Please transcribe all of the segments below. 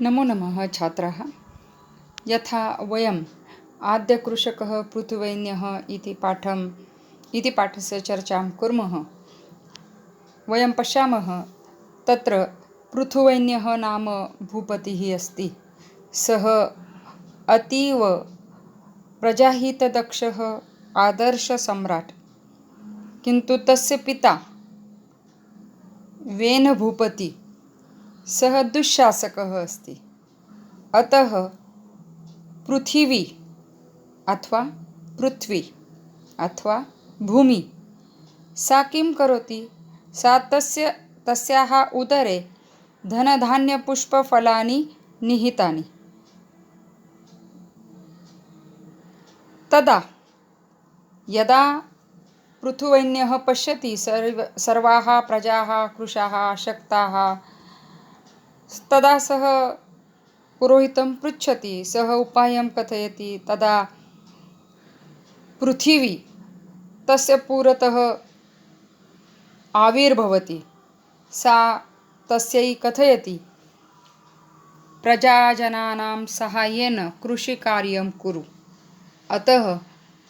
नमो नमः छात्राः। यथा वयम् आद्यकृषकः पृथुवैन्यः इति पाठस्य चर्चां कुर्मः। वयं पश्यामः तत्र पृथुवैन्यः नाम भूपतिः अस्ति। सः अतीव प्रजाहितदक्षः आदर्शसम्राट्, किन्तु तस्य पिता वेनभूपति सः दुःशासकः अस्ति। अतः पृथिवी अथवा पृथ्वी अथवा भूमि सा किं करोति? सा तस्याः उदरे धनधान्यपुष्पफलानि निहितानि। तदा यदा पृथुवैन्यः पश्यति सर्वाः प्रजाः कृशाः अशक्ताः, तदा सः पुरोहितं पृच्छति, सः उपायं कथयति। तदा पृथिवी तस्य पुरतः आविर्भवति। सा तस्यै कथयति, प्रजाजनानां सहाय्येन कृषिकार्यं कुरु। अतः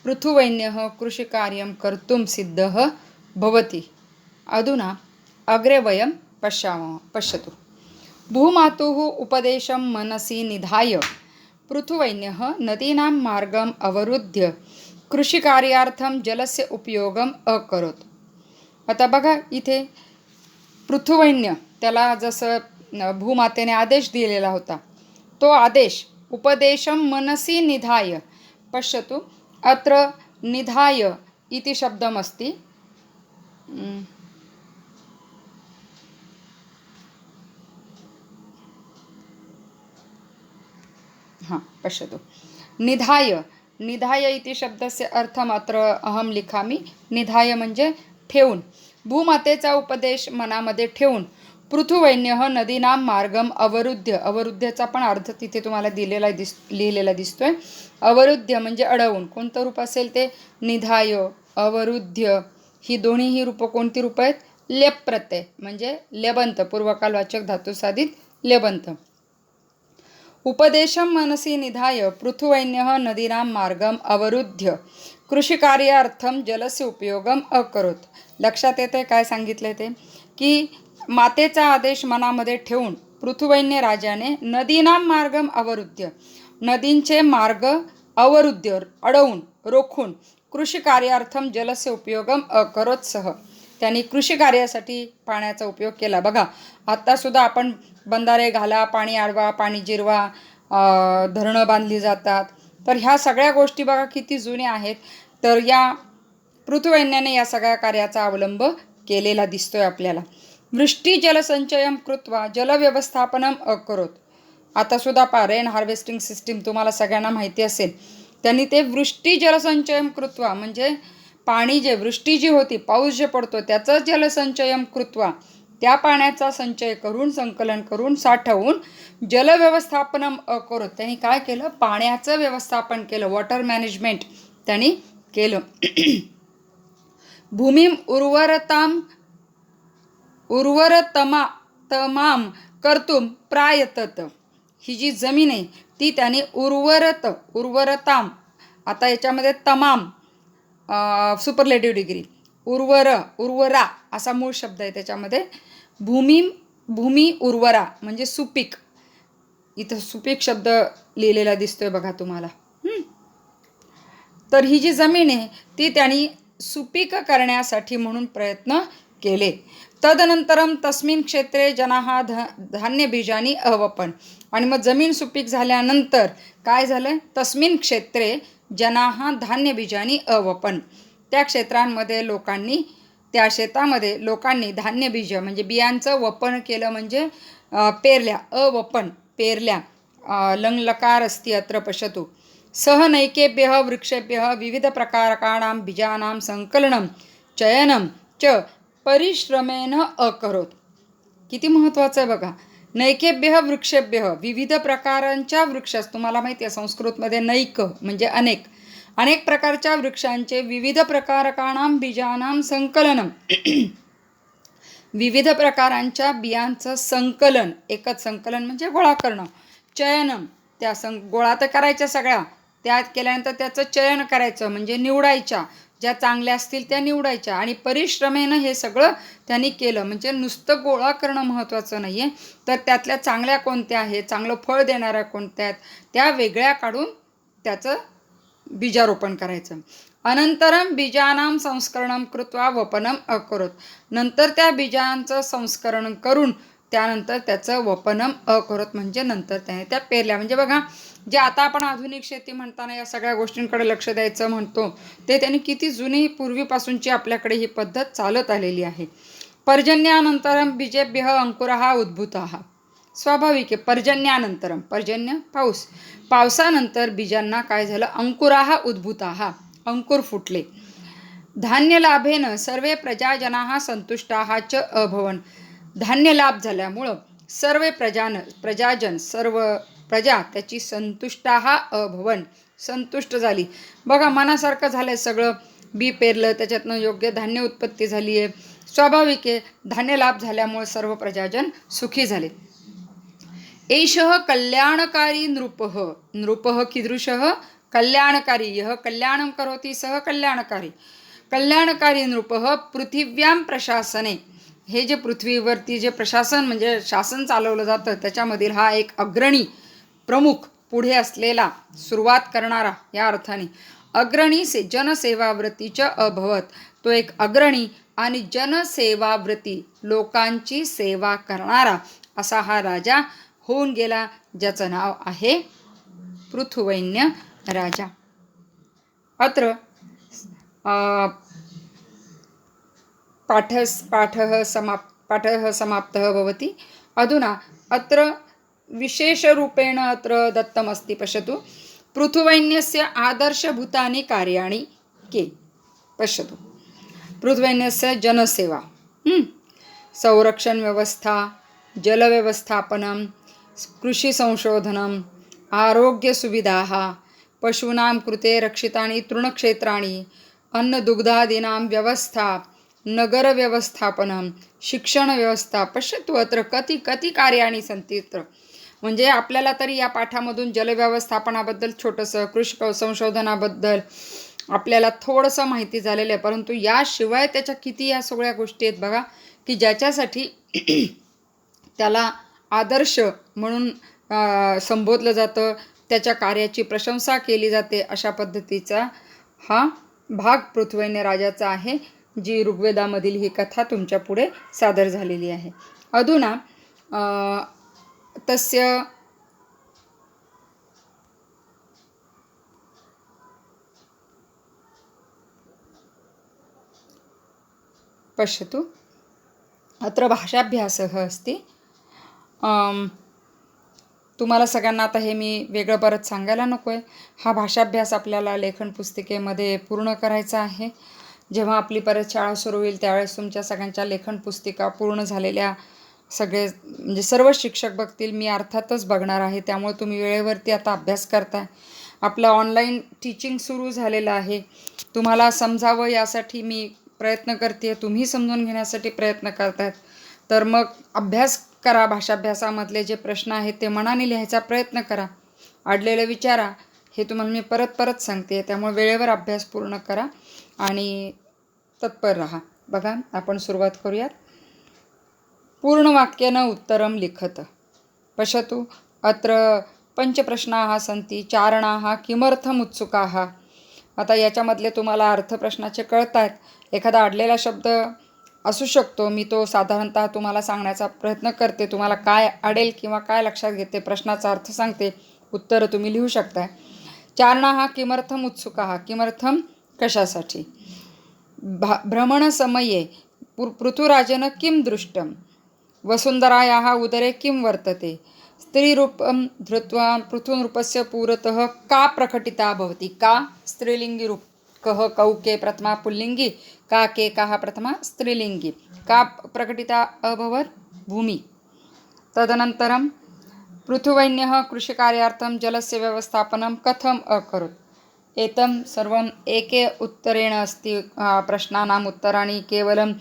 पृथुवैन्यः कृषिकार्यं कर्तुं सिद्धः भवति। अधुना अग्रे वयं पश्यतु। भूमातुः उपदेशं मनसि निधाय पृथुवैन्यः नदीनां मार्गम् अवरुद्ध्य कृषिकार्यार्थं जलस्य उपयोगम् अकरोत्. आता बघा, इथे पृथुवैन्य, त्याला जसं भूमातेने आदेश दिलेला होता, तो आदेश उपदेशं मनसि निधाय. पश्यतु, अत्र निधाय इति शब्दमस्ति. पश्यतु, निधाय इति शब्दस्य अर्थम् अत्र अहं लिखामि. निधाय म्हणजे ठेवून. भूमातेचा उपदेश मनामध्ये ठेवून पृथुवैन्यः नदीनां मार्गम अवरुद्ध्य. अवरुद्ध्यचा पण अर्थ तिथे तुम्हाला लिहिलेला दिसतोय. अवरुद्ध्य म्हणजे अडवून. कोणतं रूप असेल ते? निधाय, अवरुद्ध्य ही दोन्हीही रूपं कोणती रूप आहेत? लेप प्रत्यय म्हणजे लेबंत, पूर्वकालवाचक धातुसाधित लेबंत. उपदेशं मनसि निधाय पृथुवैन्यः नदीनां मार्गम अवरुद्ध्य कृषिकार्यार्थं जलस्य उपयोगम अकरोत्. लक्षात येते काय सांगितले ते? की मातेचा आदेश मनामध्ये ठेवून पृथुवैन्य राजाने नदीनां मार्गम अवरुद्ध्य, नदींचे मार्ग अवरुद्ध्य अडवून रोखून कृषिकार्यार्थम जलस्य उपयोगम अकरोत् सह, त्यांनी कृषी कार्यासाठी पाण्याचा उपयोग केला. बघा, आत्तासुद्धा आपण बंधारे घाला, पाणी अडवा, पाणी जिरवा, धरणं बांधली जातात. तर ह्या सगळ्या गोष्टी बघा किती जुन्या आहेत. तर या पृथुवैन्याने या सगळ्या कार्याचा अवलंब केलेला दिसतोय आपल्याला. वृष्टी जलसंचयम कृत्वा जलव्यवस्थापनम अकरोत्. आतासुद्धा रेन हार्वेस्टिंग सिस्टीम तुम्हाला सगळ्यांना माहिती असेल. त्यांनी ते वृष्टी जलसंचयम कृत्वा म्हणजे पाणी जे वृष्टी जी होती, पाऊस जे पडतो त्याचं जलसंचयम कृत्वा, त्या पाण्याचा संचय करून, संकलन करून, साठवून जलव्यवस्थापनम अकरोत्, त्यांनी काय केलं? पाण्याचं व्यवस्थापन केलं, वॉटर मॅनेजमेंट त्यांनी केलं. भूमीम उर्वरतमाम कर्तुम प्रायतत. ही जी जमीन आहे ती त्यांनी उर्वरताम, आता याच्यामध्ये तमाम सुपरलेटिव्ह डिग्री, उर्वरा असा मूळ शब्द आहे त्याच्यामध्ये. भूमी उर्वरा म्हणजे सुपीक. इथं सुपीक शब्द लिहिलेला दिसतोय बघा तुम्हाला. तर ही जी जमीन आहे ती त्यांनी सुपीक करण्यासाठी म्हणून प्रयत्न केले. तदनंतरम तस्मिन क्षेत्रे जनाः धान्यबीजानी अवपन. आणि मग जमीन सुपीक झाल्यानंतर काय झालं? तस्मिन क्षेत्रे जनाः धान्यबीजानी अवपन. त्या शेतामध्ये लोकांनी धान्यबीज म्हणजे बियांचं वपन केलं, म्हणजे पेरल्या. अवपन पेरल्या. लंगलकार अस्ति अत्र पश्यतु. सह नैकेभ्यः वृक्षेभ्यः विविध प्रकारकाणां बीजानां संकलनं चयनं च परिश्रमेण अकरोत्. किती महत्त्वाचं आहे बघा. नैकेभ्यः वृक्षेभ्यः, विविध प्रकारांच्या वृक्ष, तुम्हाला माहिती आहे संस्कृतमध्ये नैक म्हणजे अनेक प्रकारच्या वृक्षांचे विविध प्रकारकाणां बीजानां संकलनं विविध प्रकारांच्या बियांचं संकलन, एकच संकलन म्हणजे गोळा करणं, चयनम, त्या गोळा तर करायच्या सगळ्या, त्या केल्यानंतर त्याचं चयन करायचं म्हणजे निवडायच्या, ज्या चांगल्या असतील त्या निवडायच्या, आणि परिश्रमेनं हे सगळं त्यांनी केलं. म्हणजे नुसतं गोळा करणं महत्त्वाचं नाही आहे, तर त्यातल्या चांगल्या कोणत्या आहेत, चांगलं फळ देणाऱ्या कोणत्या आहेत, त्या वेगळ्या काढून त्याचं बीजारोपण करायचं. अनंतरम बीजानां संस्करणं कृत्वा वपनम अकरोत, नंतर त्या बीजांचं संस्करण करून त्यानंतर त्याचं वपनम अकरोत म्हणजे नंतर त्याने त्या पेरल्या. म्हणजे बघा, जे आता आपण आधुनिक शेती म्हणताना या सगळ्या गोष्टींकडे लक्ष द्यायचं म्हणतो, ते त्यांनी किती जुनी पूर्वीपासूनची आपल्याकडे ही पद्धत चालत आलेली आहे. पर्जन्यानंतरम बीजेभ्यः अंकुरः उद्भूतः, स्वाभाविक आहे. पर्जन्यानंतरम, पर्जन्य पाऊस, पावसानंतर बीजांना काय झालं, अंकुराः उद्भूताः, अंकुर फुटले. धान्य लाभेन सर्वे प्रजाजनाः संतुष्टाः च अभवन, धान्य लाभ झाल्यामुळं सर्व प्रजाजन, सर्व प्रजा त्याची संतुष्टाः अभवन, संतुष्ट झाली. बघा, मनासारखं झालंय सगळं, बी पेरलं, त्याच्यातनं योग्य धान्य उत्पत्ती झाली आहे, स्वाभाविक आहे. धान्य लाभ झाल्यामुळे सर्व प्रजाजन सुखी झाले. एषः कल्याणकारी नृपः, नृपः कीदृशः, कल्याणकारी, यः कल्याणं करोति सः कल्याणकारी, कल्याणकारी नृपः पृथिव्यां प्रशासने, हे जे पृथ्वीवरती जे प्रशासन म्हणजे शासन चालवलं जातं त्याच्यामधील हा एक अग्रणी, प्रमुख, पुढे असलेला, सुरुवात करणारा या अर्थाने, अग्रणी जनसेवाव्रतीच्या अभवत, तो एक अग्रणी आणि जनसेवाव्रती, लोकांची सेवा करणारा असा हा राजा होऊन गेला, ज्याचं नाव आहे पृथुवैन्य राजा. अत्र पाठः समाप्तः भवति. अधुना अत्र विशेषरूपेण अत्र दत्तमस्ति, पश्यतु. पृथुवैन्यस्य आदर्शभूतानि कार्याणि के, पश्यतु. पृथुवैन्यस्य जनसेवा, संरक्षण व्यवस्था, जलव्यवस्थापनं, कृषिसंशोधनम्, आरोग्यसुविधाः, पशूनां कृते रक्षितानि तृणक्षेत्राणि, अन्नदुग्धादीनां व्यवस्था, नगरव्यवस्थापनं, शिक्षणव्यवस्था. पश्यतु अत्र कति कति कार्याणि सन्ति अत्र. म्हणजे आपल्याला तरी या पाठामधून जलव्यवस्थापनाबद्दल छोटंसं, कृषी संशोधनाबद्दल आपल्याला थोडंसं माहिती झालेलं आहे, परंतु याशिवाय त्याच्या किती या सगळ्या गोष्टी आहेत बघा, की ज्याच्यासाठी त्याला आदर्श म्हणून संबोधलं जातं, त्याच्या कार्याची प्रशंसा केली जाते, अशा पद्धतीचा हा भाग पृथुवैन्य राजाचा आहे, जी ऋग्वेदामधील ही कथा तुमच्या पुढे सादर झालेली आहे. अधुना तस्य पश्यतु, अत्र भाषाभ्यासः अस्ति. तुम्हाला सगळ्यांना आता हे मी वेगळं परत सांगायला नको आहे. हा भाषाभ्यास आपल्याला लेखन पुस्तिकेमध्ये पूर्ण करायचा आहे. जेव्हा आपली परत शाळा सुरू होईल त्यावेळेस तुमच्या सगळ्यांच्या लेखन पुस्तिका पूर्ण झालेल्या सगळे म्हणजे सर्व शिक्षक बघतील, मी अर्थातच बघणार आहे. त्यामुळे तुम्ही वेळेवरती आता अभ्यास करताय. आपलं ऑनलाईन टीचिंग सुरू झालेलं आहे. तुम्हाला समजावं यासाठी मी प्रयत्न करते, तुम्ही समजून घेण्यासाठी प्रयत्न करतायत. तर मग अभ्यास करा. भाषाभ्यासामधले जे प्रश्न आहेत ते मनाने लिहायचा प्रयत्न करा, अडलेलं विचारा. हे तुम्हाला मी परत परत सांगते. त्यामुळे वेळेवर अभ्यास पूर्ण करा आणि तत्पर राहा. बघा, आपण सुरुवात करूयात. पूर्ण वाक्येन उत्तरं लिखत. पश्यतु, अत्र पंचप्रश्नाः सन्ति. चारणाः किमर्थम् उत्सुकाः. आता याच्यामधले तुम्हाला अर्थप्रश्नाचे कळत आहेत. एखादा अडलेला शब्द असू शकतो, मी तो साधारणतः तुम्हाला सांगण्याचा प्रयत्न करते. तुम्हाला काय अडेल किंवा काय लक्षात घेते, प्रश्नाचा अर्थ सांगते, उत्तरं तुम्ही लिहू शकताय. चारणाः किमर्थम् उत्सुकाः, किमर्थम कशासाठी. भ्रमणसमये पृथुराजेन किं दृष्टं, वसुन्धरायाः उदरे किं वर्तते, स्त्रीरूपं धृत्वा पृथुनृपस्य पुरतः का प्रकटिता भवति. का स्त्रीलिंगी रूप, कः कौ के प्रथमा पुल्लिंगी, का के काः प्रथमा स्त्रीलिंगी. का प्रकटिता अभवत्, भूमि. तदनन्तरं पृथुवैन्यः कृषिकार्यार्थं जलस्य व्यवस्थापनं कथम् अकरोत्. एतं सर्वम् एके उत्तरेण अस्ति. प्रश्नानाम् उत्तराणि केवलं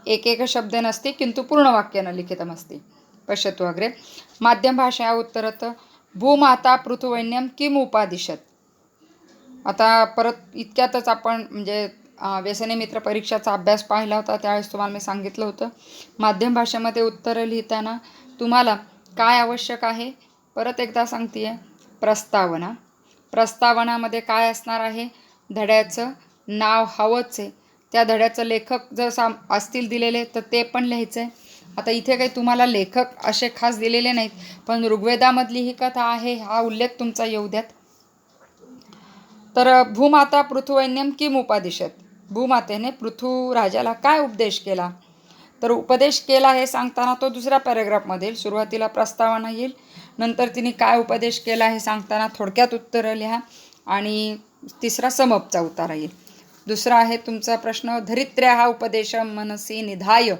एकैक शब्देनास्ति किन्तु पूर्णवाक्येन लिखितमस्ति। पश्यतु अग्रे। माध्यमभाषया उत्तरत भूमाता पृथुवैन्यं किम उपादिशत। आता परत इतक्यातच आपण म्हणजे व्यसनी मित्र परीक्षाचा अभ्यास पाहिला होता, त्यावेळेस तुम्हाला मी सांगितलं होतं माध्यम भाषेमध्ये उत्तरं लिहिताना तुम्हाला काय आवश्यक आहे. परत एकदा सांगते, प्रस्तावना. प्रस्तावनामध्ये काय असणार आहे, धड्याचं नाव हवंच आहे. त्या धड्याचं लेखक जर असतील दिलेले तर ते पण लिहायचं आहे. आता इथे काही तुम्हाला लेखक असे खास दिलेले नाहीत, पण ऋग्वेदामधली ही कथा आहे हा उल्लेख तुमचा येऊ द्यात. तर भूमाता पृथुवैन्यम किम उपादिशत, भूमातेने पृथ्वीराजाला काय उपदेश केला. तर उपदेश केला हे सांगताना तो दुसऱ्या पॅरेग्राफमध्ये येईल. सुरुवातीला प्रस्तावना येईल, नंतर तिने काय उपदेश केला हे सांगताना थोडक्यात उत्तरं लिहा आणि तिसरा समपचा उतारा येईल. दुसरा आहे तुमचा प्रश्न, धरित्र्या हा उपदेश मनसी निधाय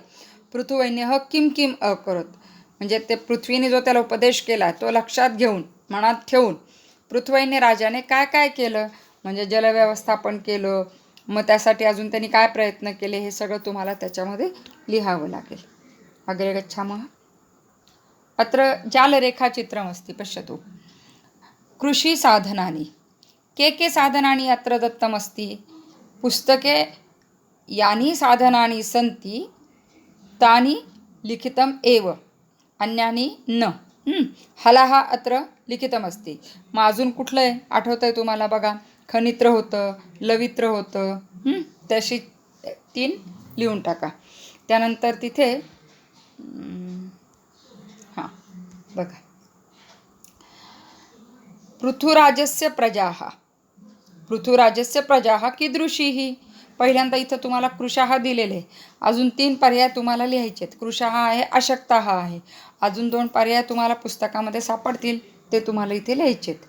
पृथुवैन्य किम किम अकरोत. म्हणजे ते पृथ्वीने जो त्याला उपदेश केला तो लक्षात घेऊन मनात ठेवून पृथ्वीने राजाने काय काय केलं, म्हणजे जलव्यवस्थापन केलं, मग त्यासाठी अजून त्यांनी काय प्रयत्न केले हे सगळं तुम्हाला त्याच्यामध्ये लिहावं लागेल. अग्रे गच्छामः. अत्र जालरेखाचित्रमस्ति पश्यतु. कृषिसाधनानि के साधनानि अत्र दत्तमस्ति. पुस्तके यानि साधनानि सन्ति तानि लिखितम् एव, अन्यानि न. हलः अत्र लिखितमस्ति. मग अजून कुठलं आहे आठवतं आहे तुम्हाला बघा. खनित्र होतं, लवित्र होतं, तशी 3 लिहून टाका. त्यानंतर तिथे हां बघा, पृथुराजस्य प्रजाः कीदृशी. पहिल्यांदा इथं तुम्हाला कृशाः दिलेले, अजून 3 पर्याय तुम्हाला लिहायचे आहेत. कृशाः आहे, अशक्ताः आहे. अजून 2 पर्याय तुम्हाला पुस्तकामध्ये सापडतील, ते तुम्हाला इथे लिहायचे आहेत.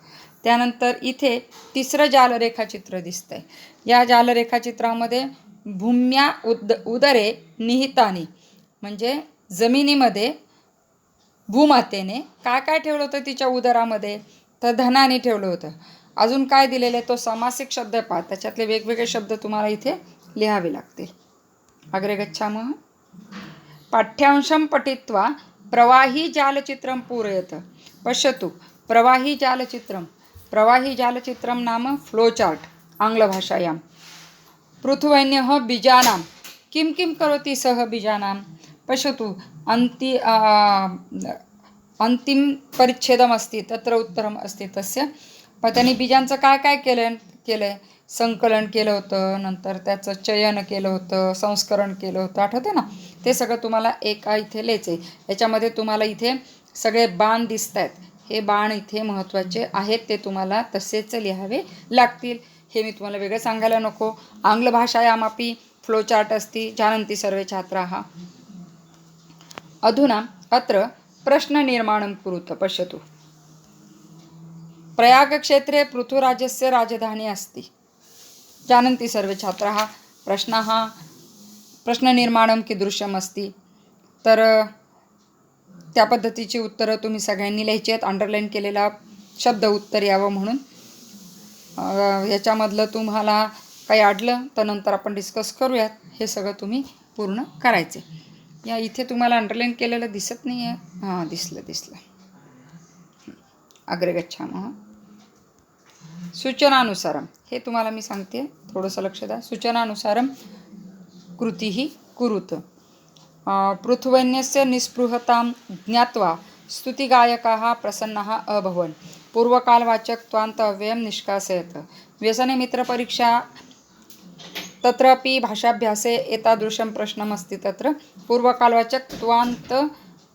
त्यानंतर इथे तिसरं जालरेखाचित्र दिसतंय. या जालरेखाचित्रामध्ये भूम्या उदरे निहितानी, म्हणजे जमिनीमध्ये भूमातेने काय काय ठेवलं होतं तिच्या उदरामध्ये, तर धनाने ठेवलं होतं. अजून काय दिलेलं आहे तो समासिक शब्द पहा, त्याच्यातले वेगवेगळे शब्द तुम्हाला इथे लिहावे लागतील. अग्रे गच्छामः. पाठ्यांशं पठित्वा प्रवाही जालचित्रं पूरयत. पश्यतु, प्रवाही जालचित्रं नाम फ्लो चार्ट आङ्ग्लभाषायां. पृथुवैन्यः बीजानां किं किं करोति सः बीजानां. पश्यतु, अंतिम परिच्छेदमस्ति तत्र उत्तरम् अस्ति तस्य. त्यांनी बीजांचं काय काय केलं आहे, संकलन केलं होतं, नंतर त्याचं चयन केलं होतं, संस्करण केलं होतं, आठवते ना. ते सगळं तुम्हाला एका इथे लिहायचं आहे. याच्यामध्ये तुम्हाला इथे सगळे बाण दिसत आहेत. हे बाण इथे महत्त्वाचे आहेत, ते तुम्हाला तसेच लिहावे लागतील. हे मी तुम्हाला वेगळं सांगायला नको. आङ्ग्लभाषायामपि फ्लोचार्ट अस्ति, जानन्ति सर्वे छात्राः. अधुना अत्र प्रश्ननिर्माणं कुरुत. पश्यतु, प्रयागक्षेत्रे पृथुराजस्य राजधानी अस्ति, जानन्ति सर्वे छात्राः. प्रश्ननिर्माणं कीदृशम् अस्ति. तर त्या पद्धतीची उत्तरं तुम्ही सगळ्यांनी लिहायची आहेत. अंडरलाईन केलेला शब्द उत्तर यावं म्हणून. याच्यामधलं तुम्हाला काही अडलं तर नंतर आपण डिस्कस करूयात. हे सगळं तुम्ही पूर्ण करायचे. या इथे तुम्हाला अंडरलाईन केलेलं दिसत नाही आहे. हां, दिसलं. अग्रे गच्छामः. सूचनानुसारम, हे तुम्हाला मी सांगते, थोडंसं लक्ष द्या. सूचनानुसारम कृतिः कुरुत. पृथुवैन्यस्य निस्पृहतां ज्ञात्वा स्तुतिगायकाः प्रसन्नाः अभवन्. पूर्वकालवाचक अव्ययं निष्कासयत. व्यसने मित्रपरीक्षा तत्रापि भाषाभ्यासे एतादृशं प्रश्नमस्ति. तत्र पूर्वकालवाचक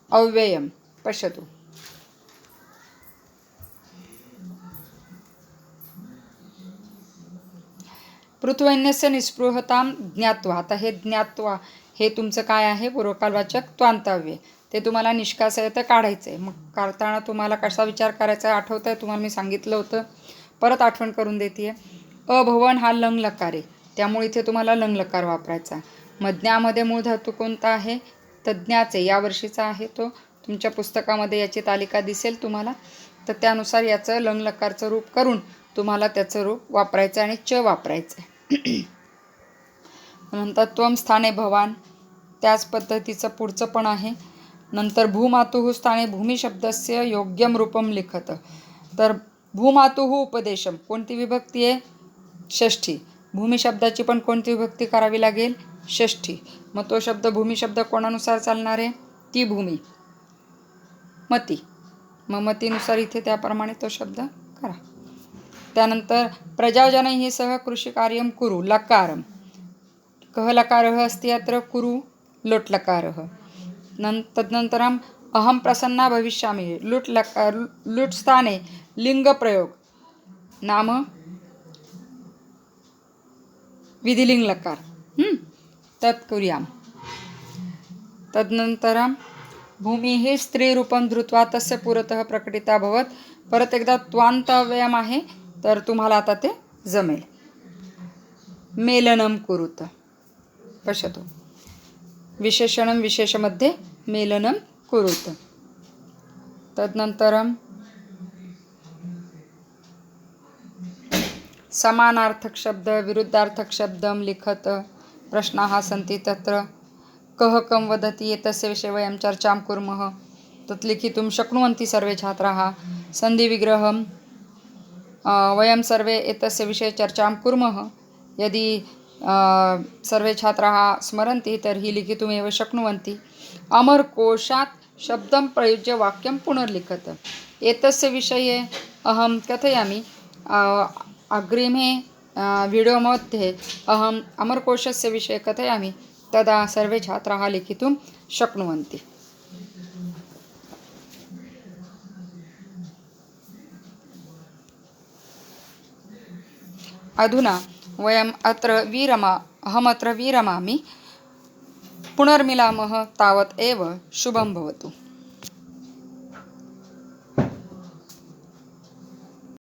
अव्ययं. पश्यतु, पृथुवैन्यस्य निस्पृहतां ज्ञात्वा. आता हे ज्ञात्वा हे तुमचं काय आहे, पूर्वकालवाचक त्वांतव्य. ते तुम्हाला निष्कासयत काढायचं आहे. मग काढताना तुम्हाला कसा विचार करायचा आठवतं आहे, तुम्हाला मी सांगितलं होतं, परत आठवण करून देते. अभवन हा लंग लकार आहे, त्यामुळे इथे तुम्हाला लंग लकार वापरायचा. मज्ञामध्ये मूळ धातू कोणता आहे, तज्ञाचे, यावर्षीचा आहे तो. तुमच्या पुस्तकामध्ये याची तालिका दिसेल तुम्हाला, तर त्यानुसार याचं लंग लकारचं रूप करून तुम्हाला त्याचं रूप वापरायचं आणि च वापरायचं आहे. नंतर त्वम स्थाने भवान, त्याच पद्धतीचं पुढचं पण आहे. नंतर भूमातुः स्थाने भूमिशब्दस्य योग्यं रूपं लिखत. तर भूमातुः उपदेशम कोणती विभक्ती आहे? षष्ठी. भूमिशब्दाची पण कोणती विभक्ती करावी लागेल? षष्ठी. मग तो शब्द भूमिशब्द कोणानुसार चालणार आहे? ती भूमी, मती. मग मतीनुसार इथे त्याप्रमाणे तो शब्द करा. त्यानंतर प्रजाजनैः सह कृषिकार्यं कुरु लकारम. कः लकारः अस्ति अत्र? कुरु लोट् लकारः. तदनन्तरम् अहं प्रसन्ना भविष्यामि. लुट् स्थाने लिङ्गप्रयोग नाम विधिलिंग लकार तत् कुर्याम. तदनन्तरं भूमिः स्त्रीरूपं धृत्वा तस्य पुरतः प्रकटिता भवत. परत एकदा त्वान्तव्यम आहे, तर तुम्हाला आता ते जमेल. मेलनं कुरुत. पश्यतु, विशेषणं विशेषमध्ये मेलनं कुरुत. तदनन्तरं समानार्थक शब्द विरुद्धार्थक शब्दं लिखत. प्रश्नाः सन्ति तत्र. कः कं वदति एतस्य विषये वयं चर्चां कुर्मः. तत् लिखितुं शक्नुवन्ति सर्वे छात्राः. सन्धिविग्रहं वयं सर्वे एतस्य विषये चर्चां कुर्मः. यदि सर्वे छात्राः स्मरन्ति तर्हि लिखितुमेव शक्नुवन्ति. अमरकोशात् शब्दं प्रयुज्य वाक्यं पुनर्लिखत. एतस्य विषये अहं कथयामि. अग्रिमे वीडियो मध्ये अहम् अमरकोशस्य विषये कथयामि. तदा सर्वे छात्राः लिखितुं शक्नुवन्ति. अधुना वयम् अत्र अहमत्र विरमामि. पुनर्मिलामः. तावत् एव शुभं भवतु.